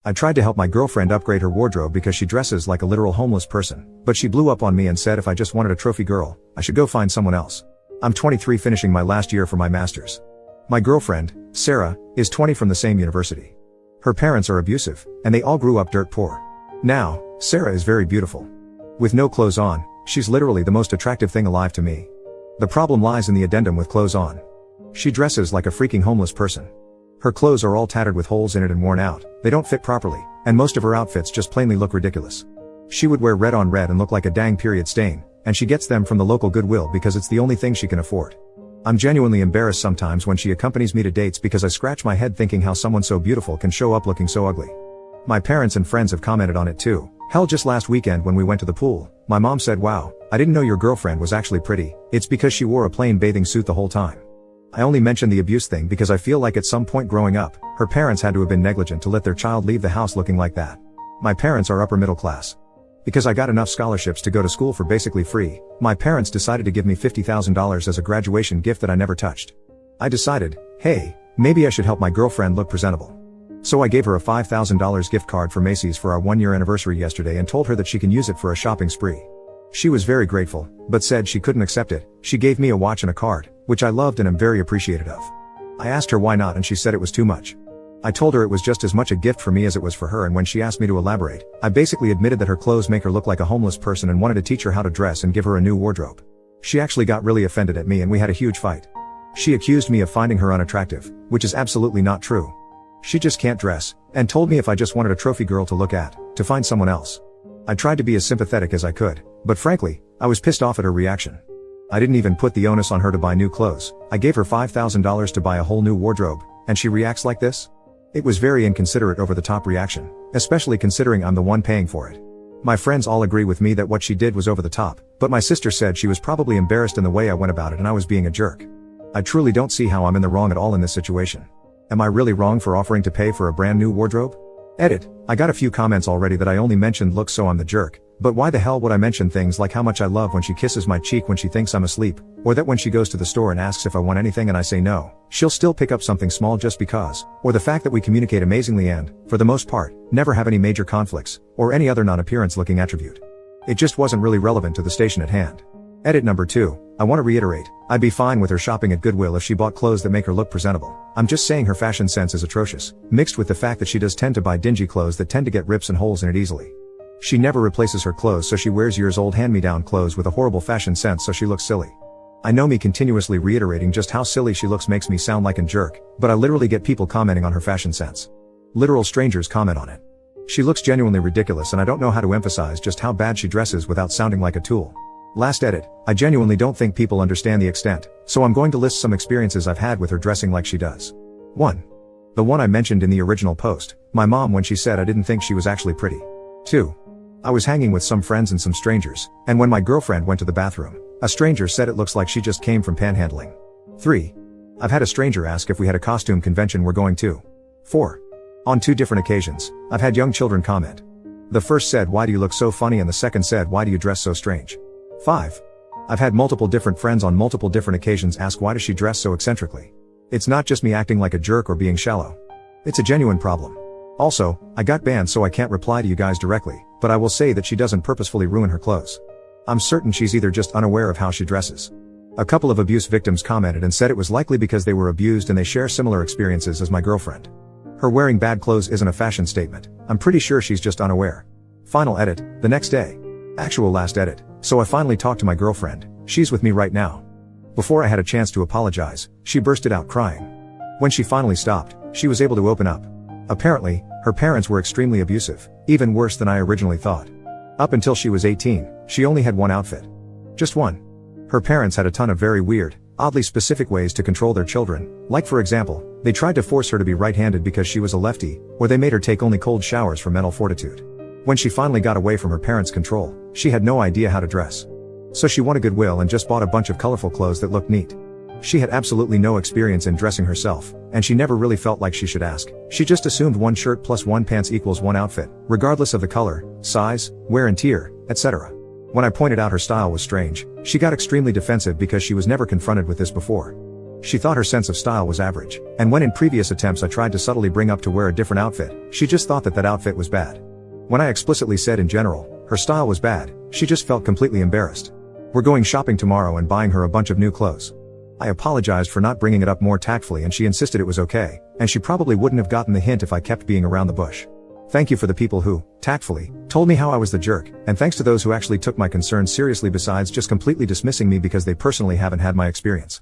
I tried to help my girlfriend upgrade her wardrobe because she dresses like a literal homeless person, but she blew up on me and said if I just wanted a trophy girl, I should go find someone else. I'm 23 finishing my last year for my master's. My girlfriend, Sarah, is 20 from the same university. Her parents are abusive, and they all grew up dirt poor. Now, Sarah is very beautiful. With no clothes on, she's literally the most attractive thing alive to me. The problem lies in the addendum with clothes on. She dresses like a freaking homeless person. Her clothes are all tattered with holes in it and worn out, they don't fit properly, and most of her outfits just plainly look ridiculous. She would wear red on red and look like a dang period stain, and she gets them from the local Goodwill because it's the only thing she can afford. I'm genuinely embarrassed sometimes when she accompanies me to dates because I scratch my head thinking how someone so beautiful can show up looking so ugly. My parents and friends have commented on it too. Hell, just last weekend when we went to the pool, my mom said, "Wow, I didn't know your girlfriend was actually pretty. It's because she wore a plain bathing suit the whole time." I only mention the abuse thing because I feel like at some point growing up, her parents had to have been negligent to let their child leave the house looking like that. My parents are upper middle class. Because I got enough scholarships to go to school for basically free, my parents decided to give me $50,000 as a graduation gift that I never touched. I decided, hey, maybe I should help my girlfriend look presentable. So I gave her a $5,000 gift card for Macy's for our 1-year anniversary yesterday and told her that she can use it for a shopping spree. She was very grateful, but said she couldn't accept it. She gave me a watch and a card, which I loved and am very appreciative of. I asked her why not and she said it was too much. I told her it was just as much a gift for me as it was for her, and when she asked me to elaborate, I basically admitted that her clothes make her look like a homeless person and wanted to teach her how to dress and give her a new wardrobe. She actually got really offended at me and we had a huge fight. She accused me of finding her unattractive, which is absolutely not true. She just can't dress, and told me if I just wanted a trophy girl to look at, to find someone else. I tried to be as sympathetic as I could, but frankly, I was pissed off at her reaction. I didn't even put the onus on her to buy new clothes. I gave her $5,000 to buy a whole new wardrobe, and she reacts like this? It was very inconsiderate, over the top reaction, especially considering I'm the one paying for it. My friends all agree with me that what she did was over the top, but my sister said she was probably embarrassed in the way I went about it and I was being a jerk. I truly don't see how I'm in the wrong at all in this situation. Am I really wrong for offering to pay for a brand new wardrobe? Edit. I got a few comments already that I only mentioned looks, so I'm the jerk. But why the hell would I mention things like how much I love when she kisses my cheek when she thinks I'm asleep, or that when she goes to the store and asks if I want anything and I say no, she'll still pick up something small just because, or the fact that we communicate amazingly and, for the most part, never have any major conflicts, or any other non-appearance looking attribute. It just wasn't really relevant to the station at hand. Edit number 2. I want to reiterate, I'd be fine with her shopping at Goodwill if she bought clothes that make her look presentable. I'm just saying her fashion sense is atrocious, mixed with the fact that she does tend to buy dingy clothes that tend to get rips and holes in it easily. She never replaces her clothes, so she wears years-old hand-me-down clothes with a horrible fashion sense, so she looks silly. I know me continuously reiterating just how silly she looks makes me sound like a jerk, but I literally get people commenting on her fashion sense. Literal strangers comment on it. She looks genuinely ridiculous, and I don't know how to emphasize just how bad she dresses without sounding like a tool. Last edit. I genuinely don't think people understand the extent, so I'm going to list some experiences I've had with her dressing like she does. 1. The one I mentioned in the original post, my mom when she said I didn't think she was actually pretty. 2. I was hanging with some friends and some strangers, and when my girlfriend went to the bathroom, a stranger said it looks like she just came from panhandling. 3. I've had a stranger ask if we had a costume convention we're going to. 4. On 2 different occasions, I've had young children comment. The first said, "Why do you look so funny?" and the second said, "Why do you dress so strange?" 5. I've had multiple different friends on multiple different occasions ask why does she dress so eccentrically. It's not just me acting like a jerk or being shallow. It's a genuine problem. Also, I got banned so I can't reply to you guys directly, but I will say that she doesn't purposefully ruin her clothes. I'm certain she's either just unaware of how she dresses. A couple of abuse victims commented and said it was likely because they were abused and they share similar experiences as my girlfriend. Her wearing bad clothes isn't a fashion statement. I'm pretty sure she's just unaware. Final edit. The next day. Actual last edit. So I finally talked to my girlfriend. She's with me right now. Before I had a chance to apologize, she bursted out crying. When she finally stopped, she was able to open up. Apparently, her parents were extremely abusive, even worse than I originally thought. Up until she was 18, she only had one outfit. Just one. Her parents had a ton of very weird, oddly specific ways to control their children, like for example, they tried to force her to be right-handed because she was a lefty, or they made her take only cold showers for mental fortitude. When she finally got away from her parents' control, she had no idea how to dress. So she went to Goodwill and just bought a bunch of colorful clothes that looked neat. She had absolutely no experience in dressing herself, and she never really felt like she should ask. She just assumed one shirt plus one pants equals one outfit, regardless of the color, size, wear and tear, etc. When I pointed out her style was strange, she got extremely defensive because she was never confronted with this before. She thought her sense of style was average, and when in previous attempts I tried to subtly bring up to wear a different outfit, she just thought that that outfit was bad. When I explicitly said in general, her style was bad, she just felt completely embarrassed. We're going shopping tomorrow and buying her a bunch of new clothes. I apologized for not bringing it up more tactfully and she insisted it was okay, and she probably wouldn't have gotten the hint if I kept being around the bush. Thank you for the people who, tactfully, told me how I was the jerk, and thanks to those who actually took my concerns seriously besides just completely dismissing me because they personally haven't had my experience.